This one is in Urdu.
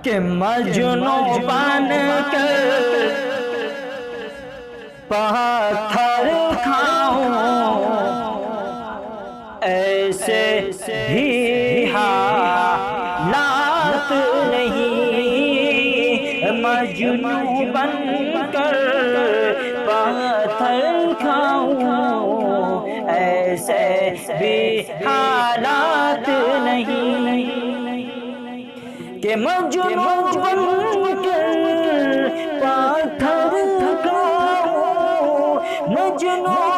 کہ مجنوں بن کر پتھر کھاؤں، ایسے بھی حالات نہیں، مجنوں بن کر پتھر کھاؤں، ایسے بھی حالات نہیں کہ مجنوں بن کر پتھر کھاؤں، مجنوں